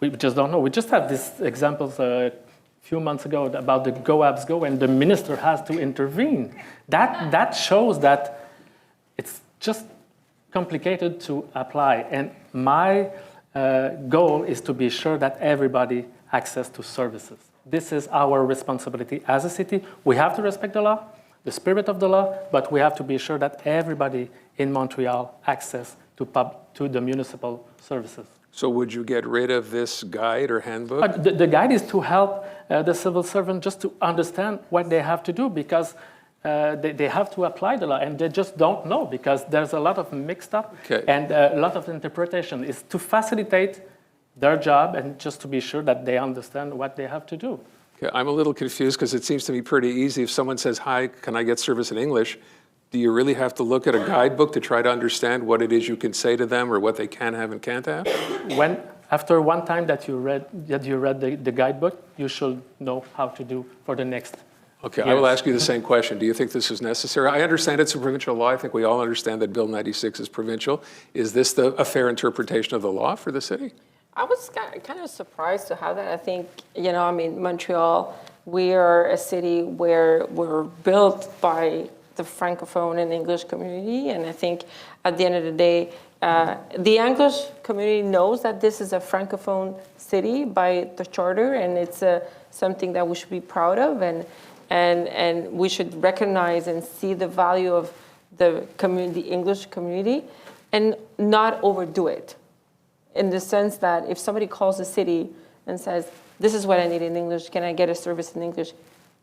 we just don't know. We just had these examples a few months ago about the Go Abs Go, and the minister has to intervene. That shows that it's just complicated to apply. And my goal is to be sure that everybody access to services. This is our responsibility as a city. We have to respect the law, the spirit of the law, but we have to be sure that everybody in Montreal access to the municipal services. So would you get rid of this guide or handbook? The guide is to help the civil servant just to understand what they have to do, because they have to apply the law and they just don't know, because there's a lot of mixed up and a lot of interpretation. Is to facilitate their job and just to be sure that they understand what they have to do. Okay, I'm a little confused because it seems to me pretty easy. If someone says, hi, can I get service in English? Do you really have to look at a guidebook to try to understand what it is you can say to them or what they can have and can't have? After one time that you read the guidebook, you should know how to do for the next. Okay, I will ask you the same question. Do you think this is necessary? I understand it's a provincial law. I think we all understand that Bill 96 is provincial. Is this a fair interpretation of the law for the city? I was kind of surprised to have that. I think, Montreal, we are a city where we're built by the Francophone and English community. And I think at the end of the day, the English community knows that this is a Francophone city by the charter, and it's something that we should be proud of. And we should recognize and see the value of the English community, and not overdo it. In the sense that if somebody calls the city and says, this is what I need in English, can I get a service in English?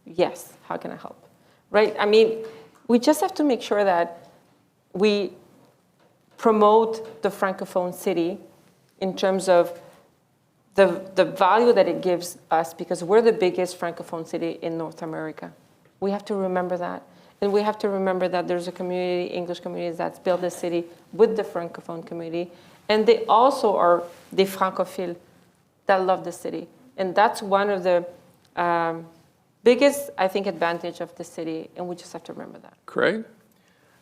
Yes, how can I help? Right? I mean, we just have to make sure that we promote the Francophone city in terms of the value that it gives us, because we're the biggest Francophone city in North America. We have to remember that. And we have to remember that there's a community, English communities, that's built the city with the Francophone community. And they also are the Francophiles that love the city. And that's one of the biggest, I think, advantage of the city. And we just have to remember that. Craig?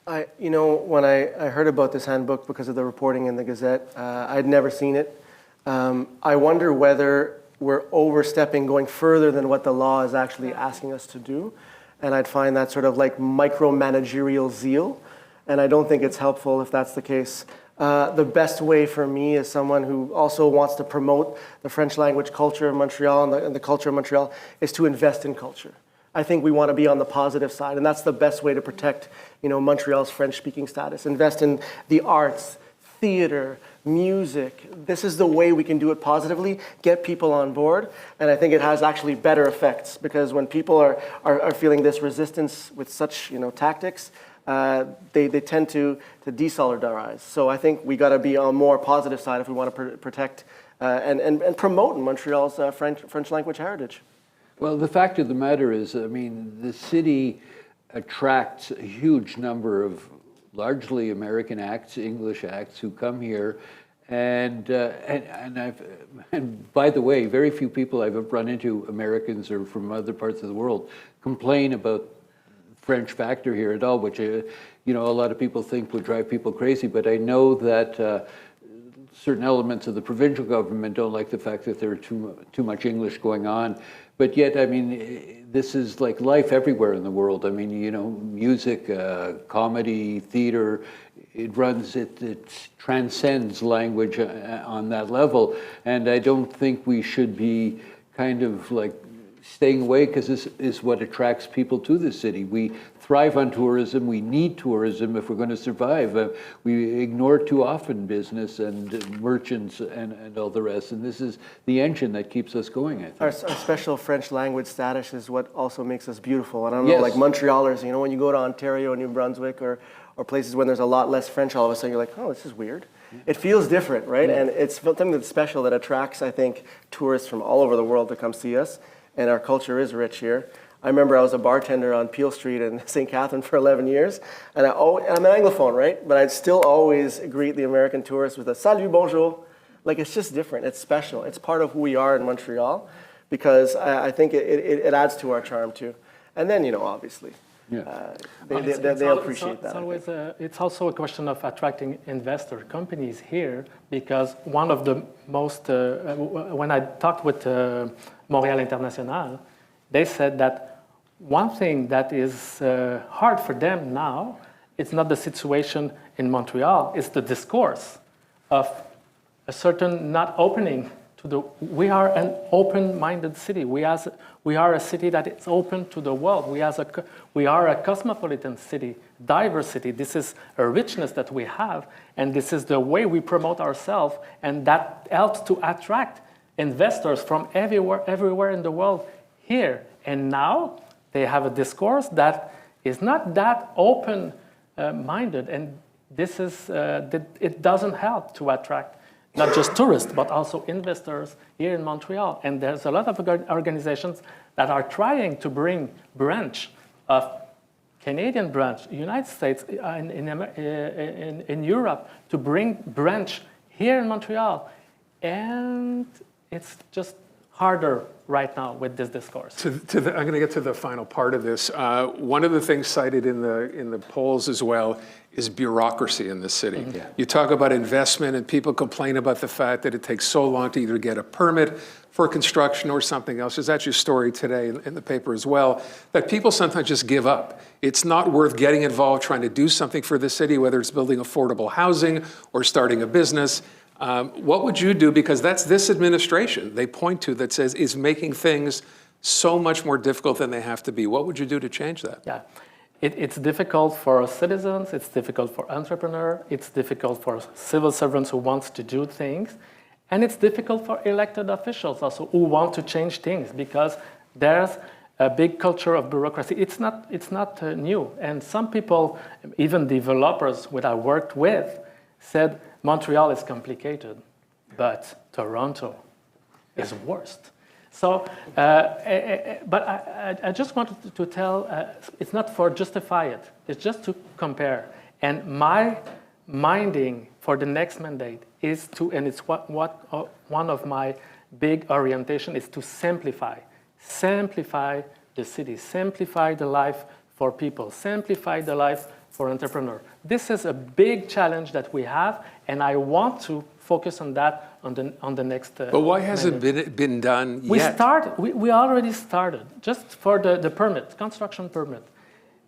When I heard about this handbook because of the reporting in the Gazette, I'd never seen it. I wonder whether we're overstepping, going further than what the law is actually asking us to do. And I'd find that sort of like micromanagerial zeal. And I don't think it's helpful if that's the case. The best way for me, as someone who also wants to promote the French language culture of Montreal and the culture of Montreal, is to invest in culture. I think we want to be on the positive side, and that's the best way to protect, Montreal's French-speaking status. Invest in the arts, theater, music. This is the way we can do it positively, get people on board, and I think it has actually better effects, because when people are feeling this resistance with such, tactics, they tend to desolidarize. So I think we got to be on more positive side if we want to protect and promote Montreal's French language heritage. Well, the fact of the matter is, the city attracts a huge number of largely American acts, English acts, who come here, and by the way, very few people I've run into, Americans or from other parts of the world, complain about French factor here at all, which a lot of people think would drive people crazy. But I know that certain elements of the provincial government don't like the fact that there's too much English going on. But yet, this is like life everywhere in the world. Music, comedy, theater, it transcends language on that level. And I don't think we should be kind of like staying away, because this is what attracts people to the city. We thrive on tourism. We need tourism if we're going to survive. We ignore too often business and merchants and all the rest. And this is the engine that keeps us going, I think. Our special French language status is what also makes us beautiful. And I don't know, like Montrealers, when you go to Ontario, New Brunswick, or places when there's a lot less French, all of a sudden you're like, oh, this is weird. It feels different, right? Yeah. And it's something that's special that attracts, I think, tourists from all over the world to come see us. And our culture is rich here. I remember I was a bartender on Peel Street in St. Catherine for 11 years, and I'm an Anglophone, right? But I'd still always greet the American tourists with a salut, bonjour. Like, it's just different. It's special. It's part of who we are in Montreal, because I think it adds to our charm too. And then, obviously, they appreciate that. It's also a question of attracting investor companies here, because one of the most, when I talked with Montréal International, they said that one thing that is hard for them now, it's not the situation in Montreal, it's the discourse of a certain not opening to the, we are an open-minded city. We are a city that is open to the world. We are a cosmopolitan city, diversity. This is a richness that we have, and this is the way we promote ourselves, and that helps to attract investors from everywhere in the world here. And now they have a discourse that is not that open-minded, and this is, it doesn't help to attract not just tourists, but also investors here in Montreal. And there's a lot of organizations that are trying to bring branch of Canadian branch, United States, in Europe, to bring branch here in Montreal. And it's just harder right now with this discourse. I'm going to get to the final part of this. One of the things cited in the polls as well is bureaucracy in the city. Mm-hmm. Yeah. You talk about investment, and people complain about the fact that it takes so long to either get a permit for construction or something else. There's actually a story today in the paper as well, that people sometimes just give up. It's not worth getting involved trying to do something for the city, whether it's building affordable housing or starting a business. What would you do? Because that's this administration they point to that says is making things so much more difficult than they have to be. What would you do to change that? Yeah, it's difficult for citizens, it's difficult for entrepreneurs, it's difficult for civil servants who want to do things, and it's difficult for elected officials also who want to change things, because there's a big culture of bureaucracy. It's not new, and some people, even developers that I worked with, said Montreal is complicated, but Toronto is worst. So, but I just wanted to tell, it's not for justify it, it's just to compare. And my minding for the next mandate is to, and it's one of my big orientation is to simplify the city, simplify the life for people, simplify the life for entrepreneurs. This is a big challenge that we have, and I want to focus on that on the next. But why hasn't it been done yet? We already started, just for the permit, construction permit.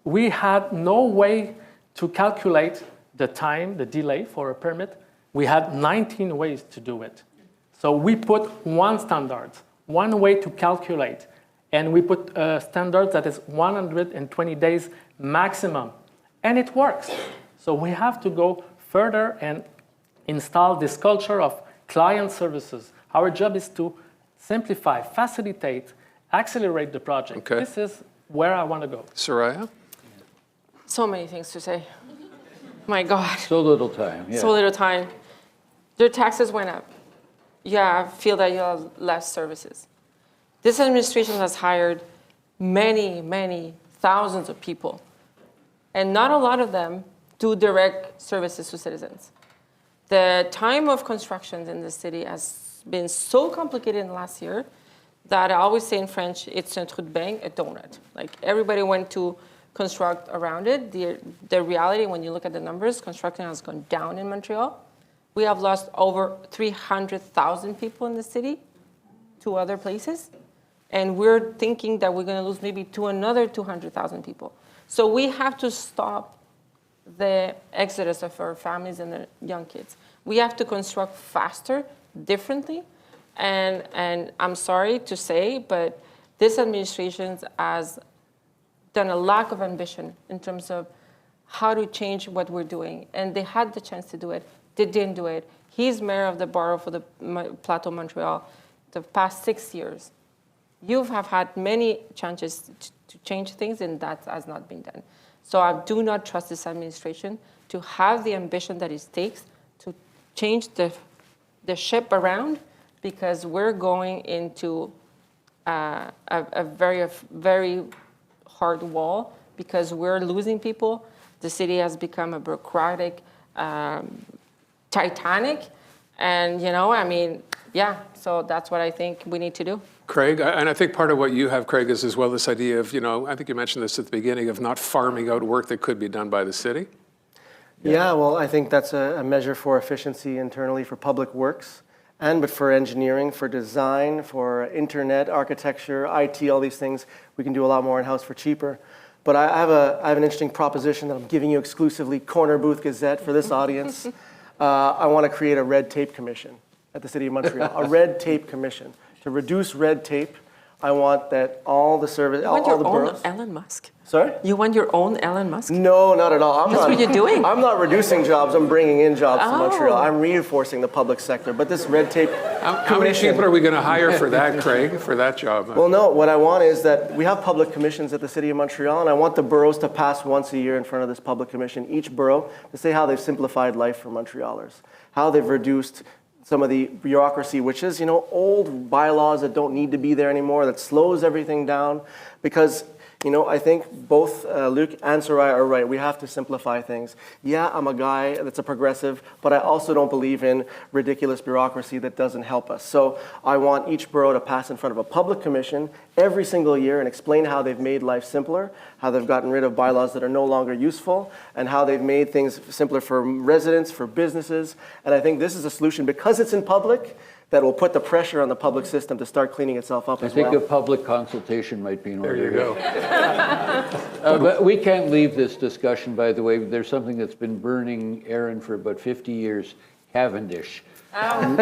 We had no way to calculate the time, the delay for a permit. We had 19 ways to do it. So we put one standard, one way to calculate, and we put a standard that is 120 days maximum. And it works. So we have to go further and install this culture of client services. Our job is to simplify, facilitate, accelerate the project. Okay. This is where I want to go. Soraya? So many things to say. My God. So little time. Yeah. So little time. Their taxes went up. Yeah, I feel that you have less services. This administration has hired many, many thousands of people. And not a lot of them do direct services to citizens. The time of construction in the city has been so complicated in the last year that I always say in French, it's un trou de bain, a donut. Like everybody went to construct around it. The reality, when you look at the numbers, construction has gone down in Montreal. We have lost over 300,000 people in the city to other places. And we're thinking that we're going to lose maybe to another 200,000 people. So we have to stop the exodus of our families and the young kids. We have to construct faster, differently. And I'm sorry to say, but this administration has done a lack of ambition in terms of how to change what we're doing. And they had the chance to do it. They didn't do it. He's mayor of the borough for the Plateau Montreal the past 6 years. You have had many chances to change things, and that has not been done. So I do not trust this administration to have the ambition that it takes to change the ship around, because we're going into a very, very hard wall, because we're losing people. The city has become a bureaucratic Titanic. And, so that's what I think we need to do. Craig, and I think part of what you have, Craig, is as well this idea of, I think you mentioned this at the beginning, of not farming out work that could be done by the city. Yeah, well, I think that's a measure for efficiency internally for public works, but for engineering, for design, for internet, architecture, IT, all these things, we can do a lot more in-house for cheaper. But I have an interesting proposition that I'm giving you exclusively, Corner Booth Gazette, for this audience. I want to create a red tape commission at the City of Montreal, a red tape commission. To reduce red tape, I want that all the service, all the boroughs. Elon Musk. Sorry? You want your own Elon Musk? No, not at all. That's what you're doing. I'm not reducing jobs. I'm bringing in jobs to Montreal. I'm reinforcing the public sector. But this red tape How many people are we going to hire for that, Craig, for that job? Well, no. What I want is that we have public commissions at the City of Montreal, and I want the boroughs to pass once a year in front of this public commission, each borough, to say how they've simplified life for Montrealers, how they've reduced some of the bureaucracy, which is, old bylaws that don't need to be there anymore, that slows everything down. Because, I think both Luc and Soraya are right. We have to simplify things. Yeah, I'm a guy that's a progressive, but I also don't believe in ridiculous bureaucracy that doesn't help us. So I want each borough to pass in front of a public commission every single year and explain how they've made life simpler, how they've gotten rid of bylaws that are no longer useful, and how they've made things simpler for residents, for businesses. And I think this is a solution, because it's in public, that will put the pressure on the public system to start cleaning itself up as well. I think a public consultation might be in order. There you go. But we can't leave this discussion, by the way. There's something that's been burning Aaron for about 50 years, Cavendish. Here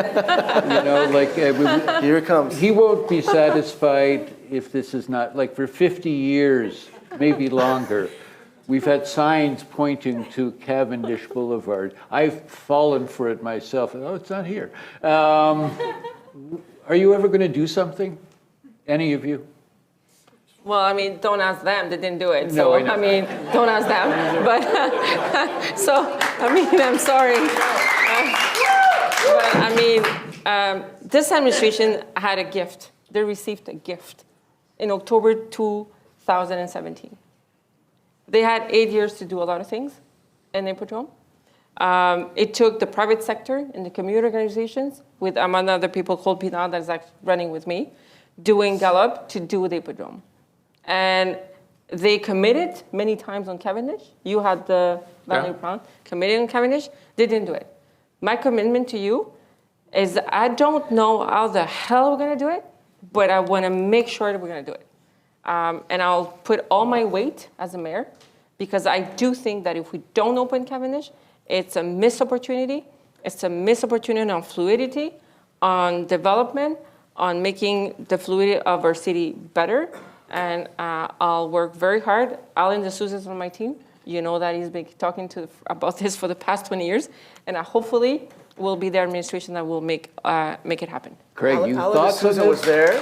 it comes. He won't be satisfied if this is not, for 50 years, maybe longer. We've had signs pointing to Cavendish Boulevard. I've fallen for it myself. Oh, it's not here. Are you ever going to do something? Any of you? Well, don't ask them. They didn't do it. No, So, I know. don't ask them. But, I'm sorry. This administration had a gift. They received a gift in October 2017. They had 8 years to do a lot of things in Hippodrome. It took the private sector and the community organizations, with among other people called Pinard that's actually running with me, doing Gallup to do the Hippodrome. And they committed many times on Cavendish. You had the Valley Brown committed on Cavendish. They didn't do it. My commitment to you is I don't know how the hell we're going to do it, but I want to make sure that we're going to do it. And I'll put all my weight as a mayor, because I do think that if we don't open Cavendish, it's a missed opportunity. It's a missed opportunity on fluidity, on development, on making the fluidity of our city better. And I'll work very hard. Alan D'Souza is on my team. You know that he's been talking about this for the past 20 years. And hopefully will be the administration that will make it happen. Craig, Alan thoughts on D'Souza this? was there.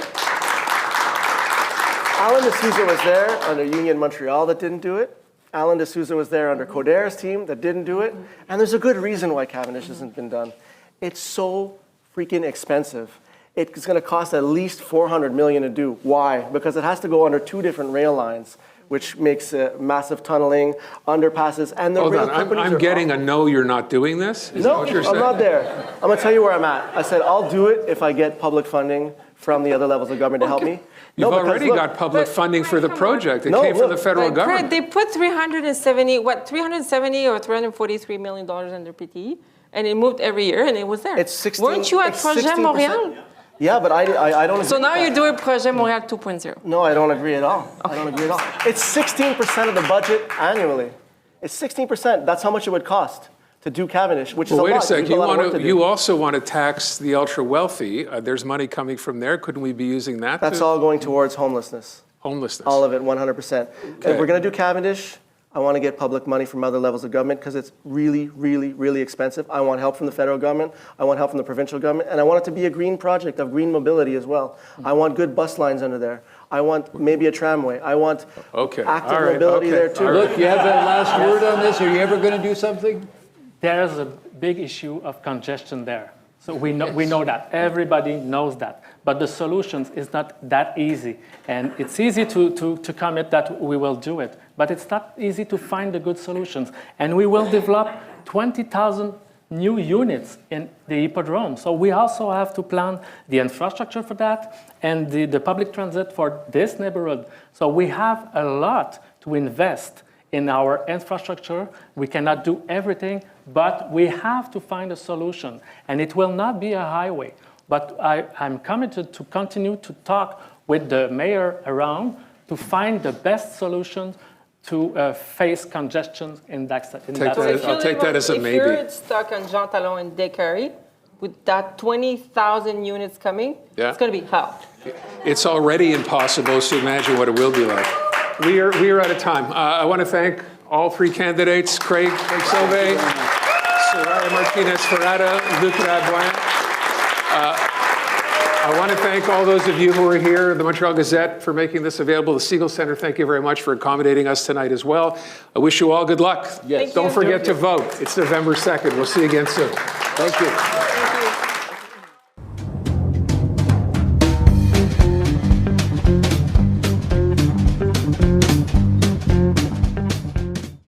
Alan D'Souza was there under Union Montreal that didn't do it. Alan D'Souza was there under Coderre's team that didn't do it. And there's a good reason why Cavendish hasn't been done. It's so freaking expensive. It's going to cost at least $400 million to do. Why? Because it has to go under 2 different rail lines, which makes massive tunneling, underpasses, and the Hold rail on, companies I'm are getting awful. a no, you're not doing this? Is that No, what you're I'm saying? not there. I'm going to tell you where I'm at. I said I'll do it if I get public funding from the other levels of government to help me. You've because already look, got public funding for the come on. project. It No, came from the look, federal But government. Fred, they put $370 or $343 million under PTE, and it moved every year, and it was there. It's 16. Weren't you at it's Projet 16%. Montréal? Yeah, but I don't agree. So now with that. you're doing Projet Montréal 2.0. No, I don't agree at all. I don't agree at all. It's 16% of the budget annually. It's 16%. That's how much it would cost to do Cavendish, which is Well, a wait lot. a sec. There's a lot of work to do. You also want to tax the ultra wealthy. There's money coming from there. Couldn't we be using that? That's to all going towards homelessness. homelessness. All of it, 100%. If we're going to do Cavendish, I want to get public money from other levels of government because it's really, really, really expensive. I want help from the federal government. I want help from the provincial government. And I want it to be a green project of green mobility as well. I want good bus lines under there. I want maybe a tramway. I want active All right. mobility there too. All right. Look, you have that last word on this? Are you ever going to do something? There's a big issue of congestion there. So we know that. Everybody knows that. But the solutions is not that easy. And it's easy to commit that we will do it. But it's not easy to find the good solutions. And we will develop 20,000 new units in the hippodrome. So we also have to plan the infrastructure for that and the public transit for this neighborhood. So we have a lot to invest in our infrastructure. We cannot do everything, but we have to find a solution. And it will not be a highway. But I'm committed to continue to talk with the mayor around to find the best solution to face congestion in that city. I'll take that as a maybe. If you're stuck on Jean Talon and Descaries, with that 20,000 units coming, it's going to be hell. It's already impossible, so imagine what it will be like. We are out of time. I want to thank all three candidates, Craig Sauvé, Soraya Martinez Ferrada, Luc Rabouin. I want to thank all those of you who are here, the Montreal Gazette, for making this available. The Segal Centre, thank you very much for accommodating us tonight as well. I wish you all good luck. Yes. Don't forget to vote. It's November 2nd. We'll see you again soon. Thank you.